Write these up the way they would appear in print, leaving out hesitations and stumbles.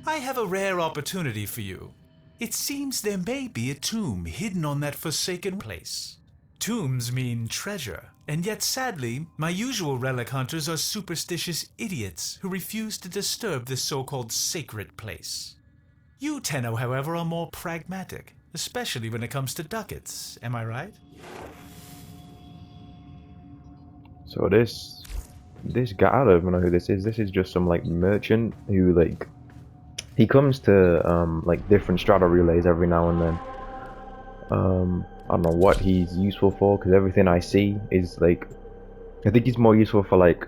I have a rare opportunity for you. It seems there may be a tomb hidden on that forsaken place. Tombs mean treasure, and yet sadly, my usual relic hunters are superstitious idiots who refuse to disturb this so-called sacred place. You, Tenno, however, are more pragmatic, especially when it comes to ducats, am I right? So this guy, I don't even know who this is. This is just some like merchant who like he comes to like different strata relays every now and then. I don't know what he's useful for because everything I see is like I think he's more useful for like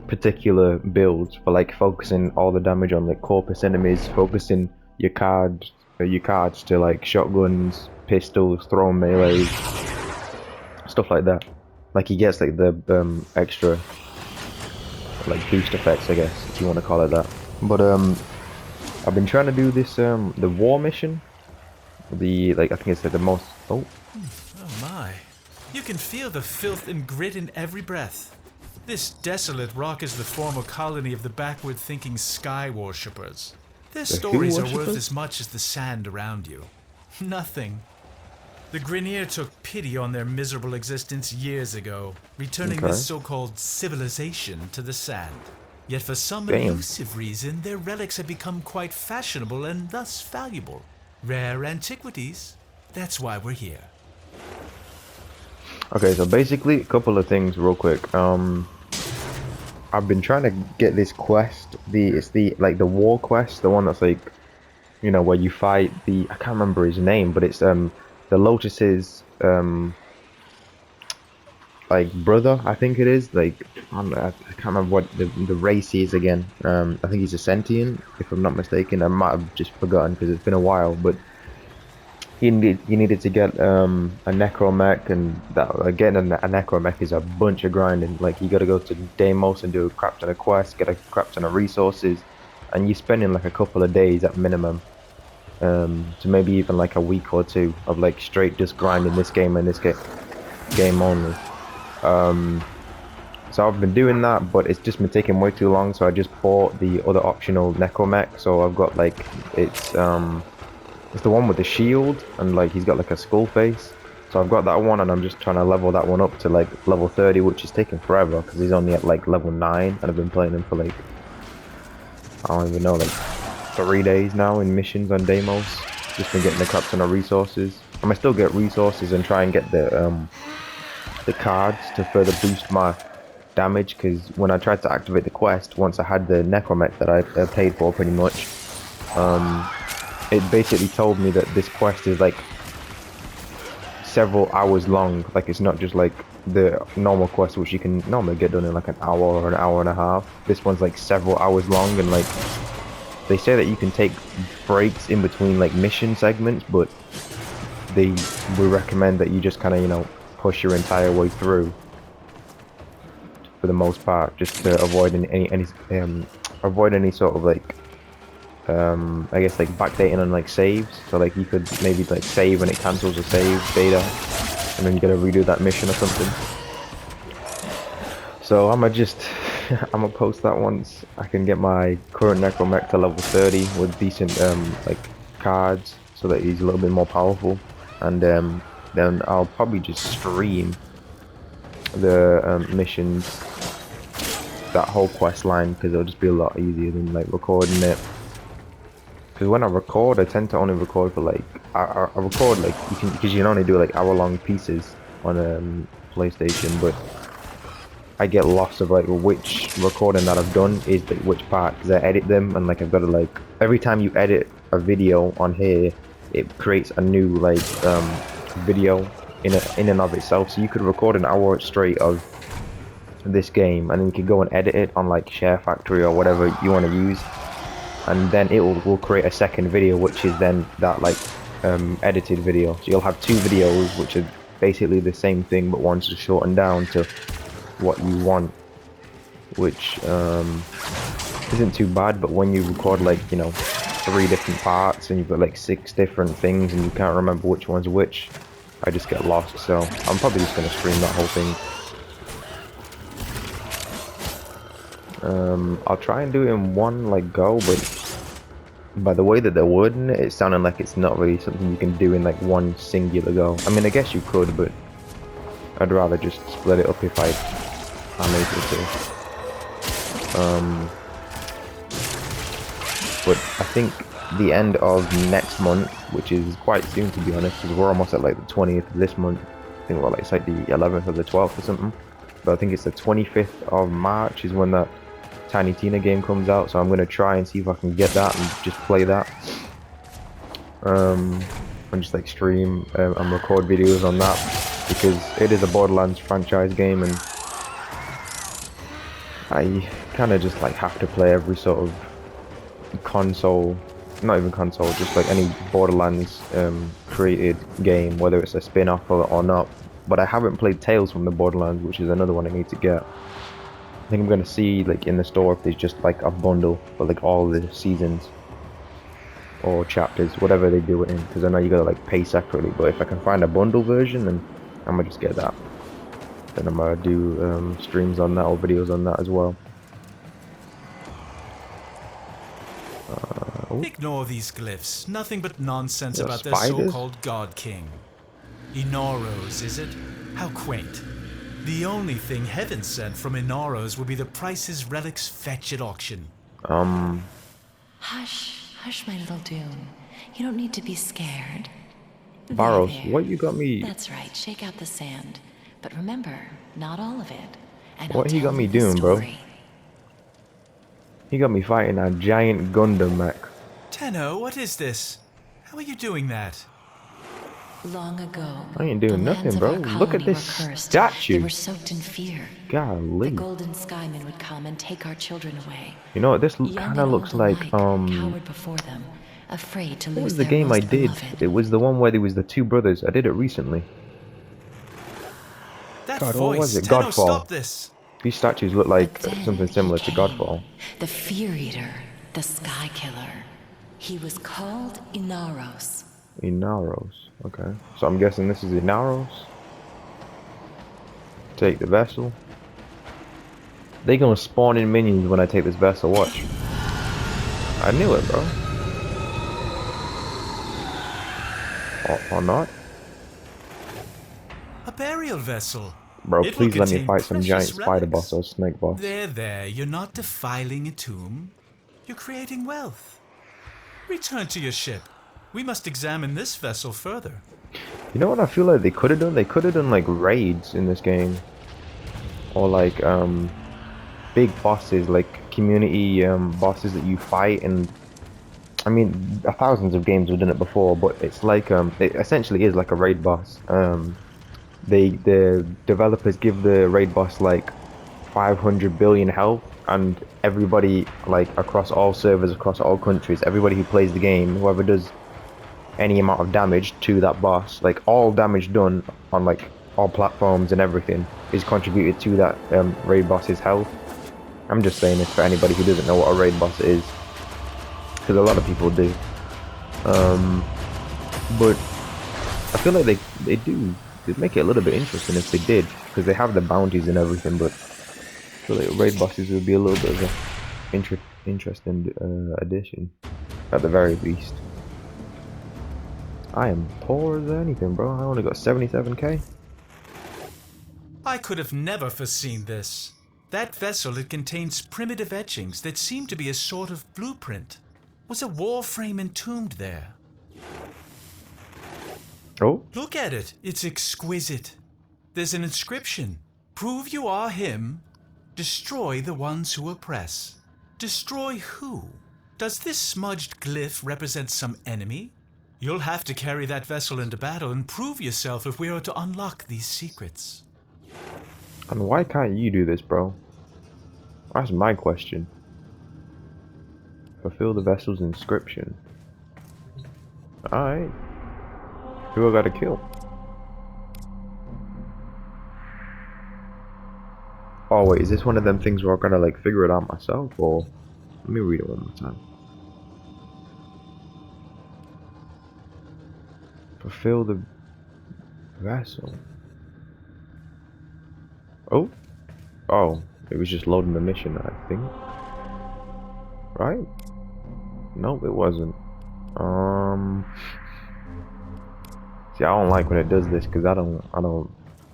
particular builds for like focusing all the damage on like corpus enemies, focusing your cards to like shotguns, pistols, throwing melees, stuff like that. Like he gets like the extra like boost effects, I guess, if you want to call it that. But I've been trying to do this the war mission. The like I think it's like the most Oh my. You can feel the filth and grit in every breath. This desolate rock is the former colony of the backward-thinking sky worshippers. Their stories are worth as much as the sand around you. Nothing. The Grineer took pity on their miserable existence years ago, returning this so-called civilization to the sand. Yet for some elusive reason, their relics have become quite fashionable and thus valuable. Rare antiquities. That's why we're here. Okay, so basically a couple of things real quick. I've been trying to get this quest. It's the like the war quest, the one that's like, you know, where you fight the I can't remember his name, but it's the Lotus's like brother, I think it is. Like I can't remember what the race is again. I think he's a sentient, if I'm not mistaken. I might have just forgotten because it's been a while, but he needed to get a necromech, and that getting a necromech is a bunch of grinding. Like you got to go to Deimos and do a crap ton of quests, get a crap ton of resources, and you're spending like a couple of days at minimum, to maybe even like a week or two of like straight just grinding this game and this game only. So I've been doing that, but it's just been taking way too long. So I just bought the other optional necromech. So I've got like it's the one with the shield, and like he's got like a skull face. So I've got that one, and I'm just trying to level that one up to like level 30, which is taking forever because he's only at like level 9, and I've been playing him for like I don't even know, like 3 days now in missions on Deimos. Just been getting a crap ton of resources. I might still get resources and try and get the cards to further boost my damage, because when I tried to activate the quest, once I had the necromech that I paid for pretty much, it basically told me that this quest is like several hours long. Like it's not just like the normal quest which you can normally get done in like an hour or an hour and a half. This one's like several hours long, and like they say that you can take breaks in between like mission segments, but we recommend that you just kind of, you know, push your entire way through for the most part, just to avoid any sort of like I guess like backdating on like saves. So like you could maybe like save and it cancels the save data, and then you gotta redo that mission or something. So I'm gonna post that once I can get my current necromech to level 30 with decent like cards, so that he's a little bit more powerful, and then I'll probably just stream the missions, that whole quest line, because it'll just be a lot easier than like recording it. Because when I record, I tend to only record for like I record like because you can only do like hour-long pieces on PlayStation, but I get lost of like which recording that I've done is like which part, because I edit them, and like I've got to like every time you edit a video on here, it creates a new like video in and of itself. So you could record an hour straight of this game, and then you could go and edit it on like Share Factory or whatever you want to use, and then it will create a second video, which is then that like edited video. So you'll have two videos which are basically the same thing, but one's just shortened down to what you want, which isn't too bad. But when you record like, you know, 3 different parts and you've got like 6 different things and you can't remember which one's which, I just get lost. So I'm probably just going to stream that whole thing. I'll try and do it in one like go, but by the way that they're wording it, it sounded like it's not really something you can do in like one singular go. I mean, I guess you could, but I'd rather just split it up if I'm able to. But I think the end of next month, which is quite soon to be honest, because we're almost at like the 20th of this month. I think we're like, it's like the 11th or the 12th or something. But I think it's the 25th of March is when that Tiny Tina game comes out. So I'm going to try and see if I can get that and just play that. And just like stream and record videos on that. Because it is a Borderlands franchise game and I kind of just like have to play every sort of console, not even console, just like any Borderlands created game, whether it's a spin-off or not. But I haven't played Tales from the Borderlands, which is another one I need to get. I think I'm gonna see like in the store if there's just like a bundle for like all the seasons or chapters, whatever they do it in, because I know you gotta like pay separately. But if I can find a bundle version, then I'm gonna just get that. Then I'm gonna do streams on that or videos on that as well. Ignore these glyphs. Nothing but nonsense The about their spiders? so-called God King. Inaros, is it? How quaint. The only thing heaven sent from Inaros will be the price his relics fetch at auction. Hush, hush, my little Dune. You don't need to be scared. Baros, There. what you got me? That's right, shake out the sand. But remember, not all of it. And What I'll he tell got me you the doing, bro? story. He got me fighting a giant Gundam mech. Tenno, what is this? How are you doing that? Long ago, I ain't the doing lands nothing, of bro. our Look at colony this were cursed. statue. They were soaked in fear. The Golly. golden skymen would come and take our children away. You know what? This Young kind and of old looks like cowered before them, afraid to what lose was the their game I most did? beloved. It was the one where there was the two brothers. I did it recently. That God, what was voice, it? Tenno, Godfall. stop this! These statues look like But then something he similar to came, Godfall. the Fear Eater, the Sky Killer. He was called Inaros. Inaros. Okay. So I'm guessing this is Inaros. Take the vessel. They gonna spawn in minions when I take this vessel. Watch. I knew it, bro. Or not. A burial vessel. Bro, It will please let me contain fight some giant precious spider relics. boss or snake boss. There, you're not defiling a tomb. You're creating wealth. Return to your ship. We must examine this vessel further. You know what I feel like they could have done? They could have done like raids in this game. Or like big bosses, like community bosses that you fight. And I mean, thousands of games have done it before, but it's like it essentially is like a raid boss. The developers give the raid boss like 500 billion health, and everybody like across all servers, across all countries, everybody who plays the game, whoever does any amount of damage to that boss, like all damage done on like all platforms and everything, is contributed to that raid boss's health. I'm just saying this for anybody who doesn't know what a raid boss is, because a lot of people do. But I feel like they'd make it a little bit interesting if they did, because they have the bounties and everything. But I feel like raid bosses would be a little bit of an interesting addition, at the very least. I am poor as anything, bro. I only got 77k. I could have never foreseen this. That vessel, it contains primitive etchings that seem to be a sort of blueprint. Was a warframe entombed there? Oh, Look at it. It's exquisite. There's an inscription. Prove you are him. Destroy the ones who oppress. Destroy who? Does this smudged glyph represent some enemy? You'll have to carry that vessel into battle and prove yourself if we are to unlock these secrets. and why can't you do this, bro? That's my question. Fulfill the vessel's inscription. Alright. Who I gotta kill? Oh wait, is this one of them things where I gotta like figure it out myself, or let me read it one more time. Fulfill the vessel. Oh, oh, it was just loading the mission, I think. Right? Nope, it wasn't. See, I don't like when it does this because I don't know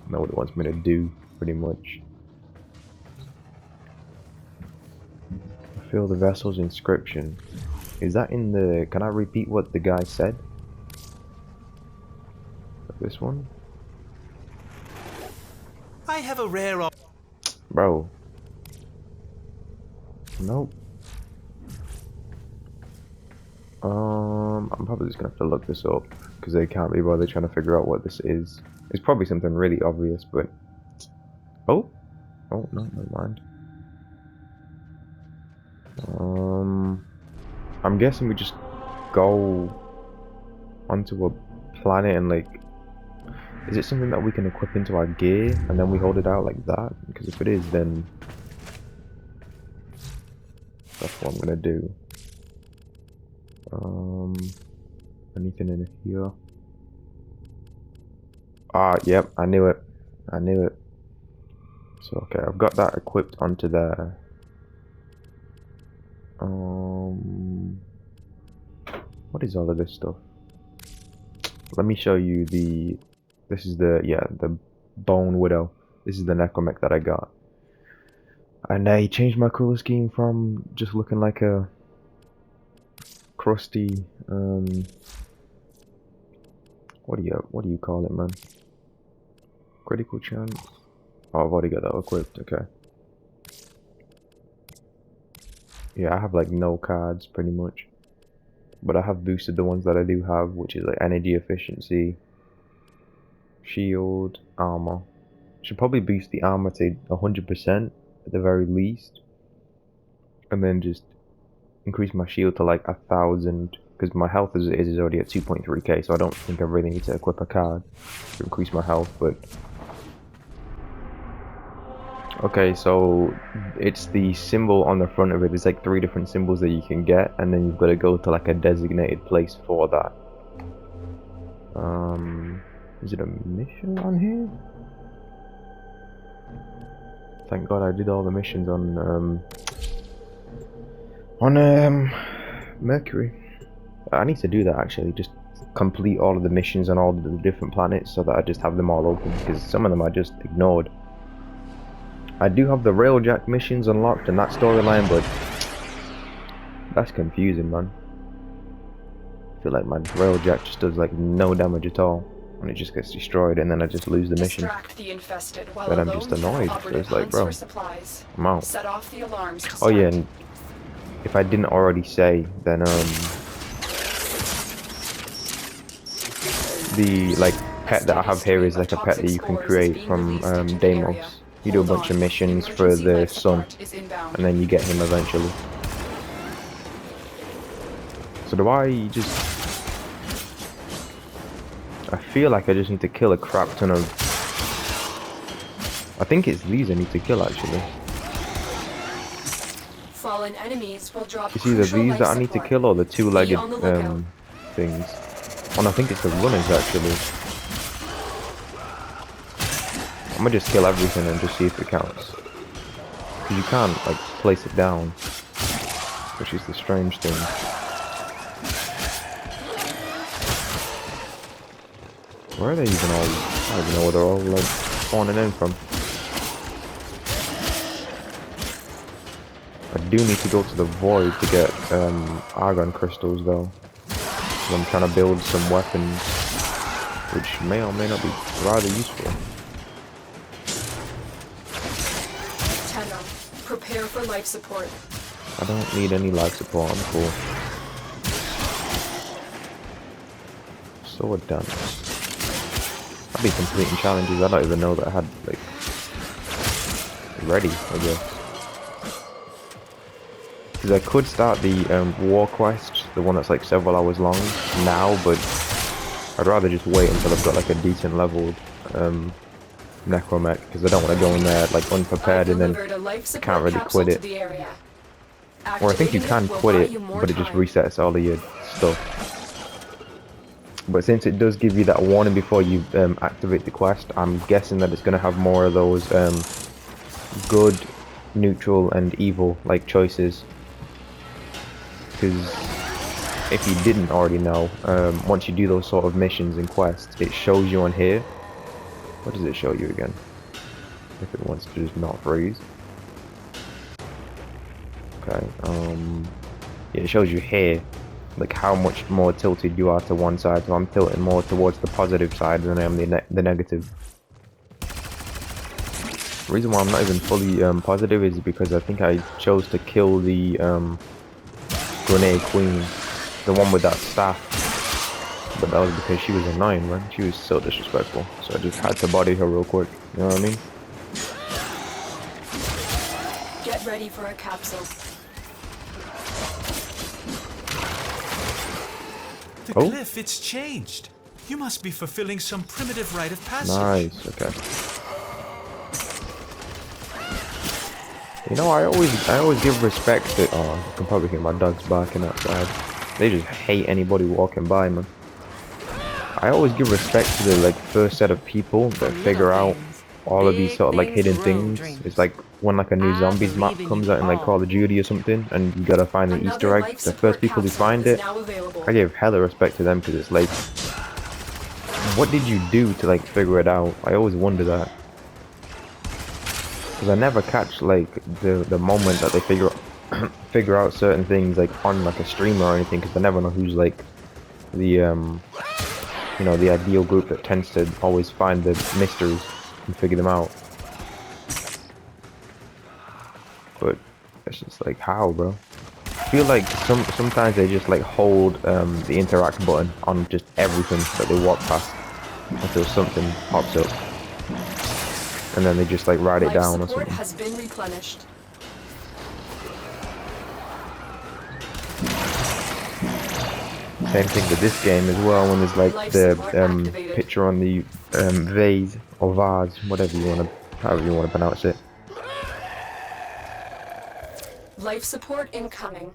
what it wants me to do, pretty much. Fulfill the vessel's inscription. Is that in the... Can I repeat what the guy said? This one? I have a rare Bro. Nope. I'm probably just gonna have to look this up because they can't be bothered trying to figure out what this is. It's probably something really obvious, but... Oh! Oh, no, never mind. I'm guessing we just go onto a planet and like... Is it something that we can equip into our gear and then we hold it out like that? Because if it is, then... That's what I'm gonna do. Anything in here? Ah, yep, I knew it. I knew it. So, okay, I've got that equipped onto there. What is all of this stuff? Let me show you the... This is the, yeah, the Bone Widow. This is the necromech that I got. And I changed my color scheme from just looking like a crusty, what do you call it, man? Critical chance? Oh, I've already got that equipped, okay. Yeah, I have like no cards pretty much. But I have boosted the ones that I do have, which is like energy efficiency, shield, armor. Should probably boost the armor to 100% at the very least. And then just increase my shield to like 1,000. Because my health as it is already at 2.3k, so I don't think I really need to equip a card to increase my health, but... Okay, so it's the symbol on the front of it. There's like 3 different symbols that you can get, and then you've got to go to like a designated place for that. Is it a mission on here? Thank God I did all the missions on Mercury. I need to do that actually, just complete all of the missions on all of the different planets so that I just have them all open, because some of them I just ignored. I do have the Railjack missions unlocked in that storyline, but that's confusing, man. I feel like my Railjack just does like no damage at all, and it just gets destroyed, and then I just lose the mission. But I'm just annoyed. So it's like, bro, I'm out. Oh yeah, and if I didn't already say, then the like pet that I have here is like a pet that you can create from Deimos. You do a bunch of missions for the sun, and then you get him eventually. So do I just... I feel like I just need to kill a crap ton of... I think it's these I need to kill actually. Fallen enemies will drop It's either these that I need to kill or the 2-legged things. Oh no, I think it's the runners actually. I'm gonna just kill everything and just see if it counts. Because you can't like place it down, which is the strange thing. Where are they even all? I don't even know where they're all like spawning in from. I do need to go to the void to get argon crystals though. So I'm trying to build some weapons, which may or may not be rather useful. Prepare for life support. I don't need any life support, I'm cool. Sword dance. I've been completing challenges I don't even know that I had, like, ready, I guess. Because I could start the war quest, the one that's like several hours long, now, but I'd rather just wait until I've got like a decent leveled necromech, because I don't want to go in there like unprepared and then I can't really quit it. Or I think you can quit it, but it just resets all of your stuff. But since it does give you that warning before you activate the quest, I'm guessing that it's going to have more of those good, neutral and evil like choices. Because if you didn't already know, once you do those sort of missions and quests, it shows you on here. What does it show you again? If it wants to just not freeze. Okay, yeah, it shows you here, like how much more tilted you are to one side. So I'm tilting more towards the positive side than I am the negative. The reason why I'm not even fully positive is because I think I chose to kill the Grenade Queen, the one with that staff. But that was because she was annoying, man. She was so disrespectful. So I just had to body her real quick. You know what I mean? Get ready for a capsule. The Oh. glyph, it's changed. You must be fulfilling some primitive rite of passage. Nice, okay. You know, I always give respect to, oh, you can probably hear my dogs barking outside. They just hate anybody walking by, man. I always give respect to the, like, first set of people that figure out all of these sort of, like, hidden things. It's like when, like, a new zombies map comes out in, like, Call of Duty or something, and you gotta find the Easter egg. The first people who find it, I give hella respect to them, because it's like, what did you do to, like, figure it out? I always wonder that. Because I never catch, like, the moment that they figure out certain things, like, on, like, a streamer or anything, because I never know who's, like, the, you know, the ideal group that tends to always find the mysteries and figure them out. But it's just like, how, bro? I feel like sometimes they just, like, hold the interact button on just everything that they walk past until something pops up. And then they just, like, write it down or Life support something. has been replenished. Same thing with this game as well, when there's, like, Life the support activated. picture on the vase or vase, whatever you want to, however you want to pronounce it. Life support incoming.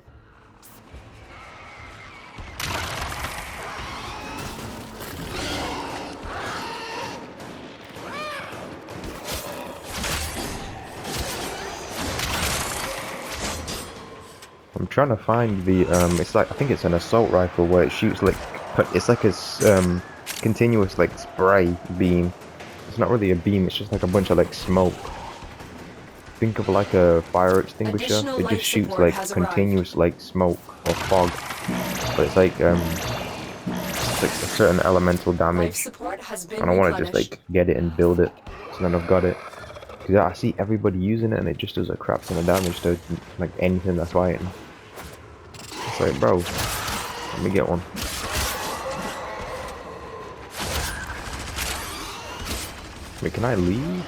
I'm trying to find the it's like, I think it's an assault rifle where it shoots, like, it's like a continuous, like, spray beam. It's not really a beam, it's just like a bunch of, like, smoke. Think of, like, a fire extinguisher. Additional It life just shoots, support like, has continuous, like, smoke or fog. But it's like a certain elemental Life damage, support has been and I want to just, replenished. like, get it and build it. So then I've got it. Because I see everybody using it and it just does a crap ton of damage to, like, anything that's fighting. It's like, bro, let me get one. Wait, can I leave?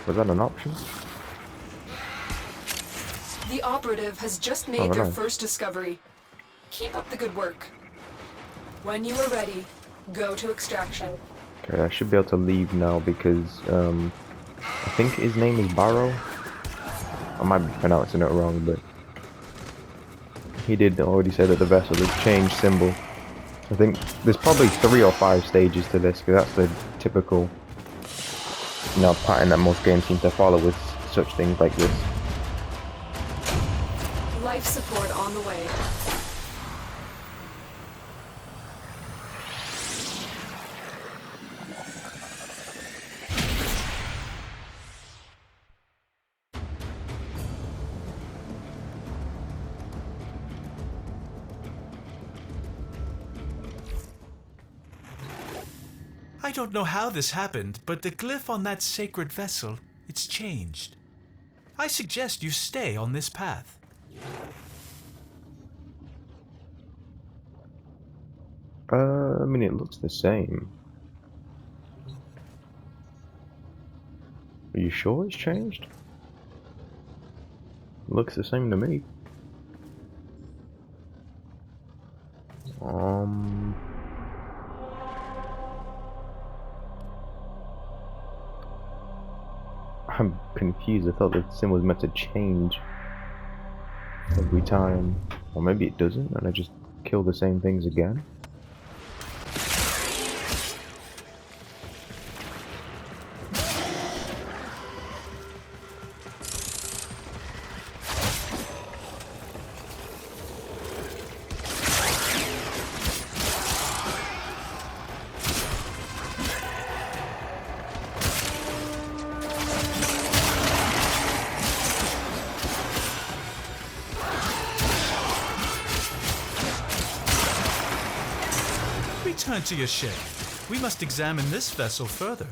Was that an option? The operative has just made Oh, their no. first discovery. Keep up the good work. When you are ready, go to extraction. Okay, I should be able to leave now because I think his name is Baro. I might be pronouncing it wrong, but he did already say that the vessel had changed symbol. I think there's probably 3 or 5 stages to this, because that's the typical, you know, pattern that most games seem to follow with such things like this. Life support on the way. I don't know how this happened, but the glyph on that sacred vessel, it's changed. I suggest you stay on this path. I mean, it looks the same. Are you sure it's changed? Looks the same to me. I'm confused. I thought the sim was meant to change every time. Or maybe it doesn't, and I just kill the same things again. Return to your ship. We must examine this vessel further.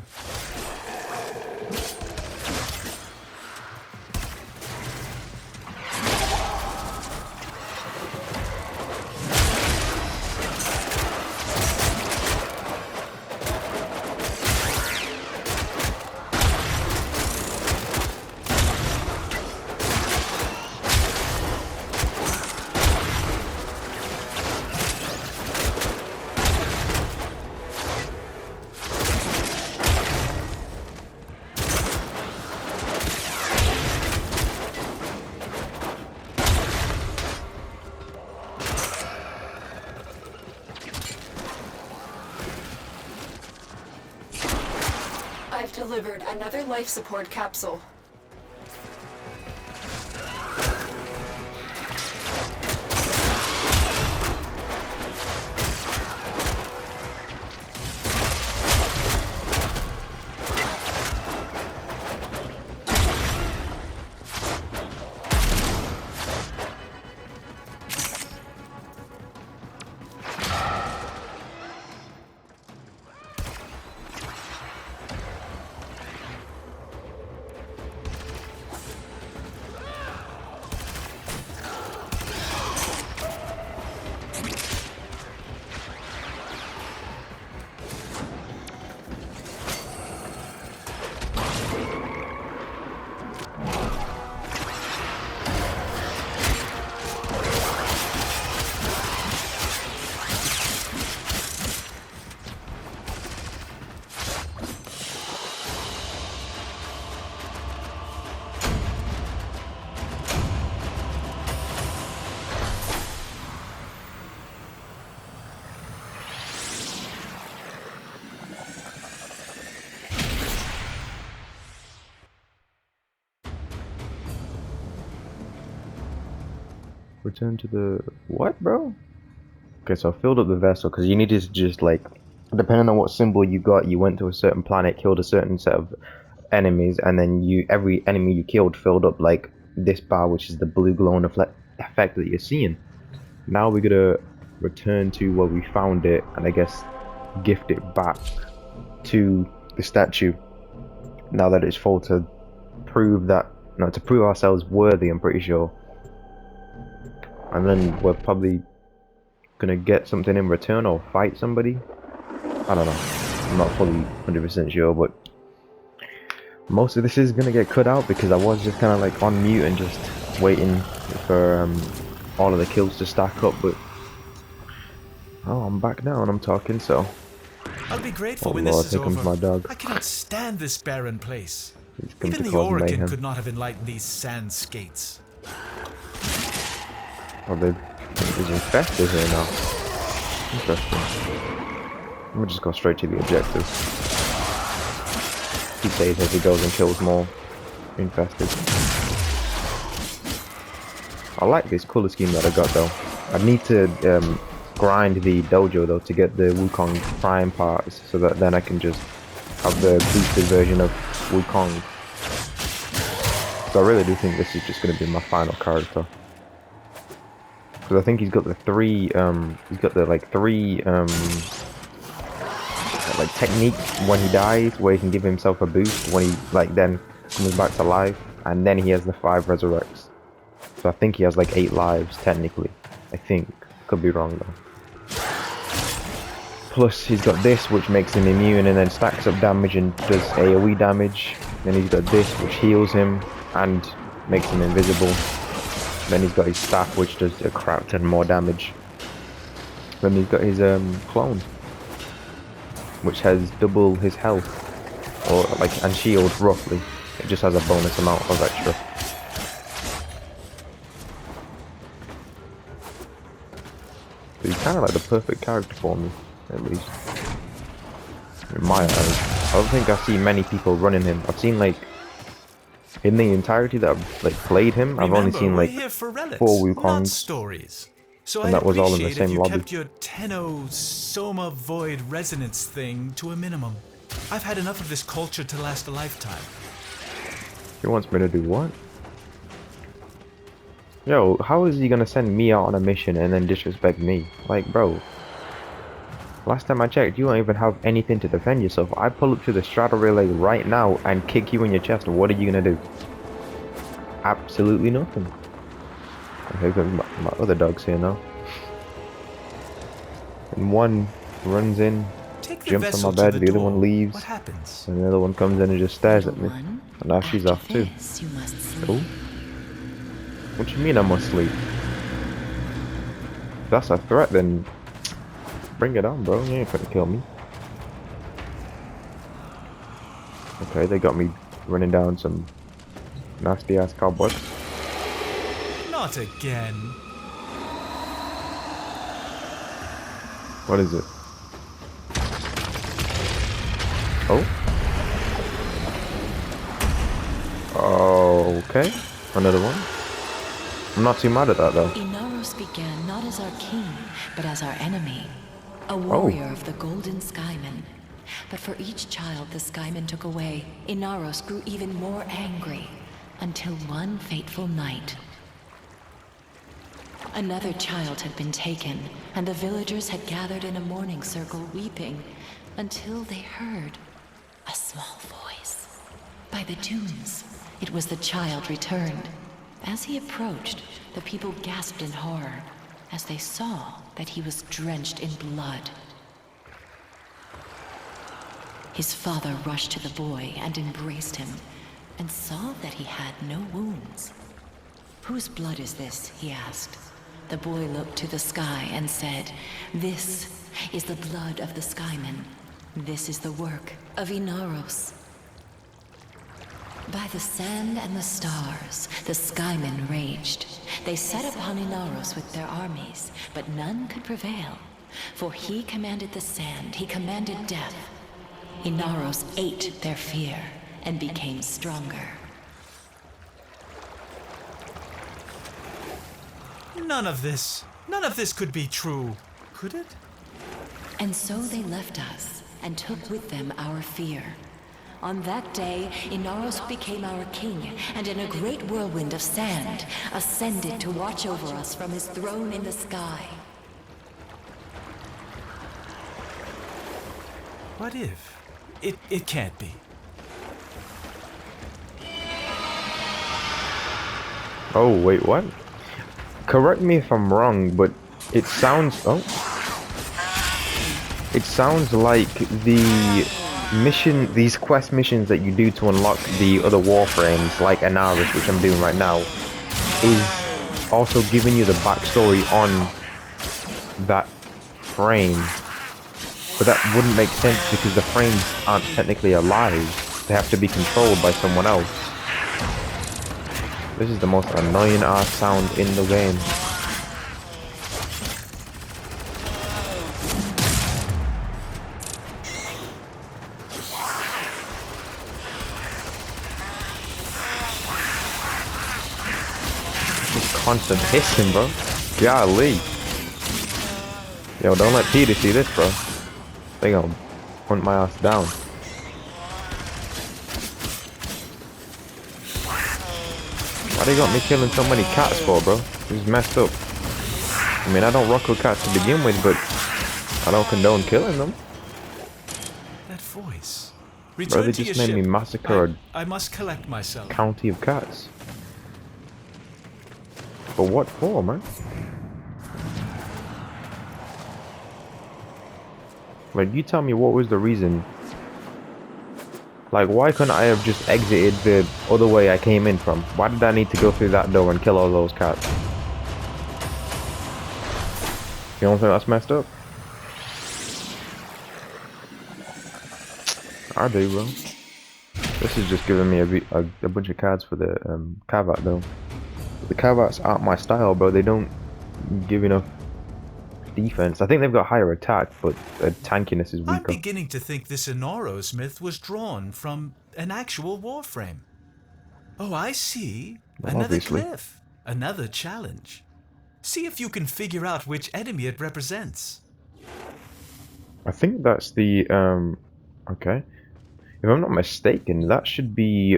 I've delivered another life support capsule. Return to the what, bro? Okay, so I filled up the vessel because you needed to just like, depending on what symbol you got, you went to a certain planet, killed a certain set of enemies, and then every enemy you killed filled up like this bar, which is the blue glowing effect that you're seeing. Now we're gonna return to where we found it, and I guess gift it back to the statue. Now that it's full, to prove that, no, to prove ourselves worthy, I'm pretty sure. And then we're probably gonna get something in return or fight somebody. I don't know. I'm not fully 100% sure, but most of this is gonna get cut out because I was just kind of like on mute and just waiting for all of the kills to stack up. But oh, I'm back now and I'm talking, so. I'll be grateful Oh when Lord, this is here comes over. my dog. I cannot stand this barren place. He's come Even to the cause Oracle mayhem. could not have enlightened these sand skates. Oh, there's infested here now. Interesting. We'll just go straight to the objective. He saves as he goes and kills more infested. I like this color scheme that I got though. I need to grind the dojo though to get the Wukong prime parts, so that then I can just have the boosted version of Wukong. So I really do think this is just going to be my final character. Because I think he's got the three like techniques when he dies, where he can give himself a boost when he like then comes back to life, and then he has the 5 resurrects. So I think he has like 8 lives technically. I think, could be wrong though. Plus he's got this, which makes him immune and then stacks up damage and does AoE damage. Then he's got this, which heals him and makes him invisible. Then he's got his staff, which does a crap ton more damage. Then he's got his clone, which has double his health, or like, and shield roughly. It just has a bonus amount of extra. So he's kind of like the perfect character for me, at least in my eyes. I don't think I see many people running him. I've seen like, in the entirety that I've like played him, I've only seen like 4 Wukongs, Stories. So and that was all in the if same you lobby. kept your Tenno Soma Void Resonance thing to a minimum. I've had enough of this culture to last a lifetime. He wants me to do what? Yo, how is he gonna send me out on a mission and then disrespect me? Like, bro. Last time I checked, you don't even have anything to defend yourself. I pull up to the strata relay right now and kick you in your chest. What are you gonna do? Absolutely nothing. Okay, got my other dogs here now. And one runs in, Take the jumps on my vessel to bed, the the other door. one leaves, What happens? and the other one comes in and just stares at Little me. one, And now she's after off too. this, you must sleep. Oh? What do you mean I must sleep? If that's a threat, then bring it on, bro. You ain't gonna kill me. Okay, they got me running down some nasty ass cobwebs. Not again. What is it? Oh? Okay. Another one. I'm not too mad at that though. Inaros began not as our king, but as our enemy. A warrior of the Golden Skymen. But for each child the Skymen took away, Inaros grew even more angry. Until one fateful night. Another child had been taken, and the villagers had gathered in a mourning circle weeping, until they heard a small voice. By the dunes, it was the child returned. As he approached, the people gasped in horror, as they saw that he was drenched in blood. His father rushed to the boy and embraced him, and saw that he had no wounds. "Whose blood is this?" he asked. The boy looked to the sky and said, "This is the blood of the Skymen. This is the work of Inaros." By the sand and the stars, the Skymen raged. They set upon Inaros with their armies, but none could prevail. For he commanded the sand, he commanded death. Inaros ate their fear and became stronger. None of this could be true, could it? And so they left us and took with them our fear. On that day, Inaros became our king, and in a great whirlwind of sand, ascended to watch over us from his throne in the sky. What if? It can't be. Oh, wait, what? Correct me if I'm wrong, but it sounds... Oh. It sounds like these quest missions that you do to unlock the other warframes, like Inaros, which I'm doing right now, is also giving you the backstory on that frame. But that wouldn't make sense because the frames aren't technically alive. They have to be controlled by someone else. This is the most annoying ass sound in the game. Just constant hissing, bro. Golly. Yo, don't let Peter see this, bro. They gonna hunt my ass down. Why they got me killing so many cats for, bro? This is messed up. I mean, I don't rock with cats to begin with, but I don't condone killing them. That voice. Bro, Return they to just your made me ship. massacre I must collect myself. a county of cats. But what for, man? Like, you tell me what was the reason. Like, why couldn't I have just exited the other way I came in from? Why did I need to go through that door and kill all those cats? You don't think that's messed up? I do, bro. This is just giving me a bunch of cards for the cavat, though. The cavats aren't my style, bro. They don't give enough defense. I think they've got higher attack, but their tankiness is I'm weaker. beginning to think this Inaros myth was drawn from an actual warframe. Oh, I see. Well, Another obviously. cliff. Another challenge. See if you can figure out which enemy it represents. I think that's the okay. If I'm not mistaken, that should be.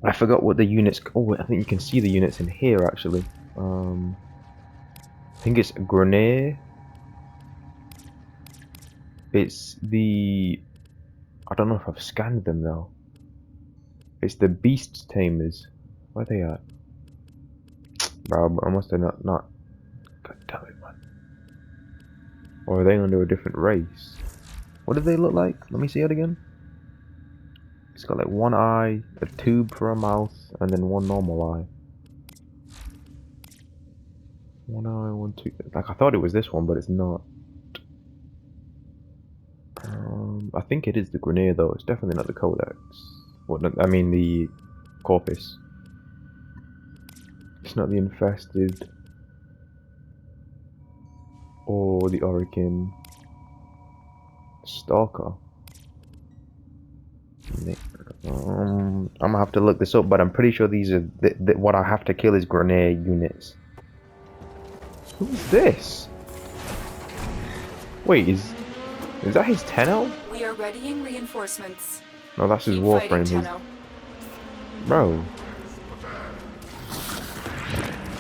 I forgot what the units. Oh, I think you can see the units in here actually. I think it's Grenadier. It's the... I don't know if I've scanned them though. It's the Beast Tamers. Where are they at? Bro, I must have not... God damn it, man. Or are they under a different race? What do they look like? Let me see it again. It's got like one eye, a tube for a mouth, and then one normal eye. One eye, one tube. Like, I thought it was this one, but it's not. I think it is the Grineer though. It's definitely not the Codex. What? I mean the Corpus. It's not the Infested or the Orican. Stalker. I'm gonna have to look this up, but I'm pretty sure these are what I have to kill is Grineer units. Who's this? Wait, is that his Tenno? We are readying reinforcements. No, that's his Keep Warframe. fighting, His... Tenno. Bro.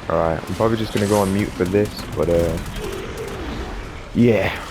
Alright, I'm probably just gonna go on mute for this, but yeah.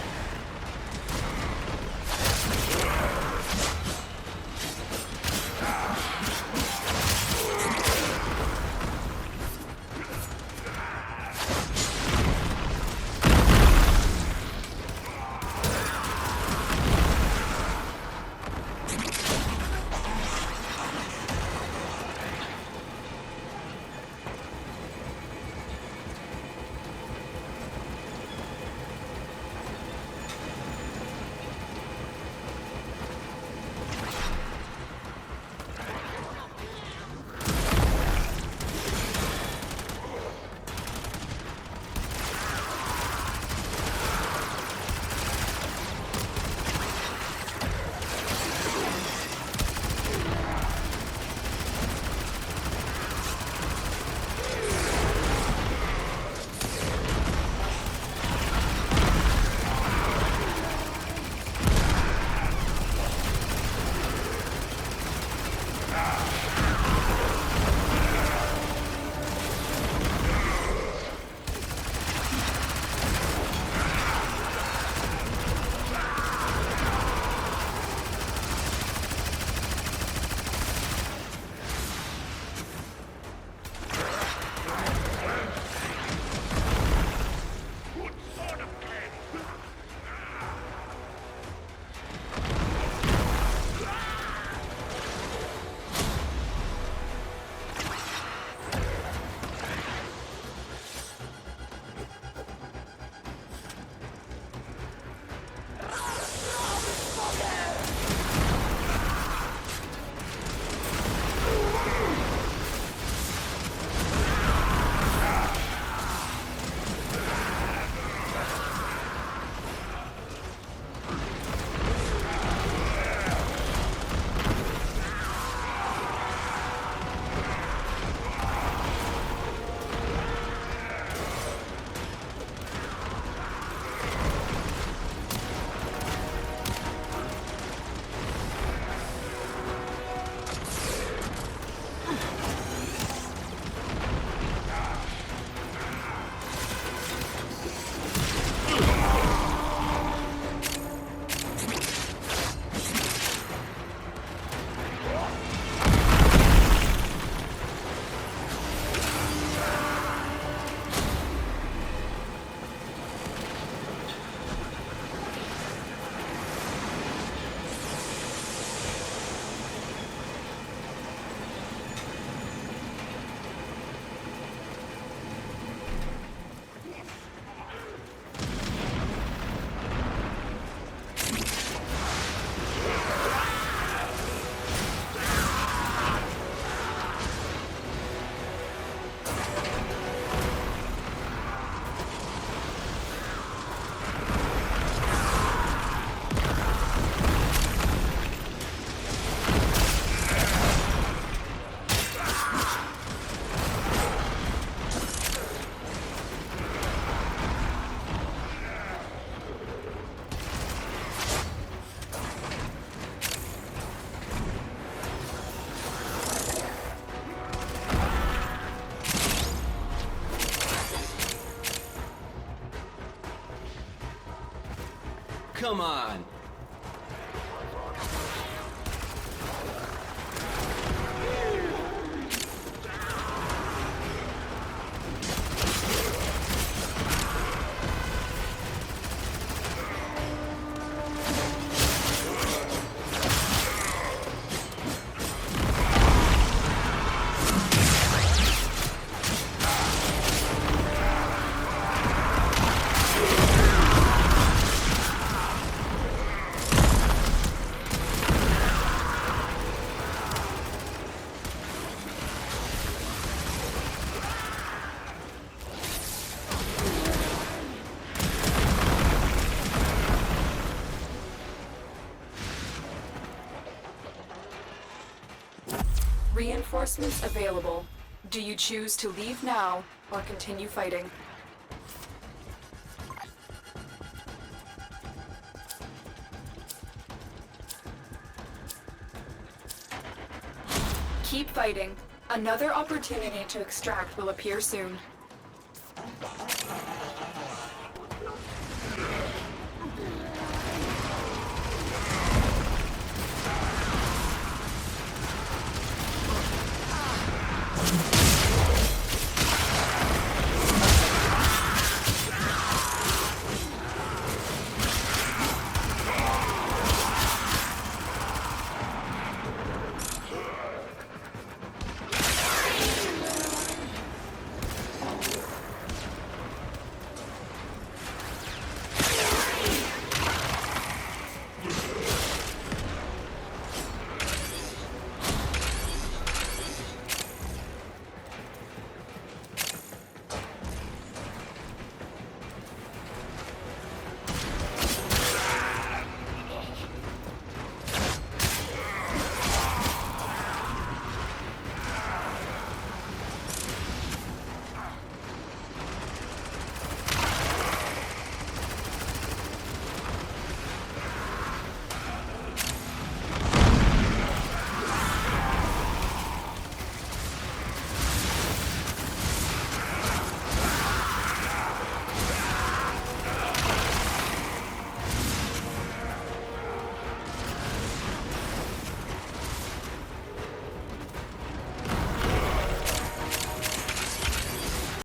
Come on, Reinforcements available. Do you choose to leave now or continue fighting? Keep fighting. Another opportunity to extract will appear soon.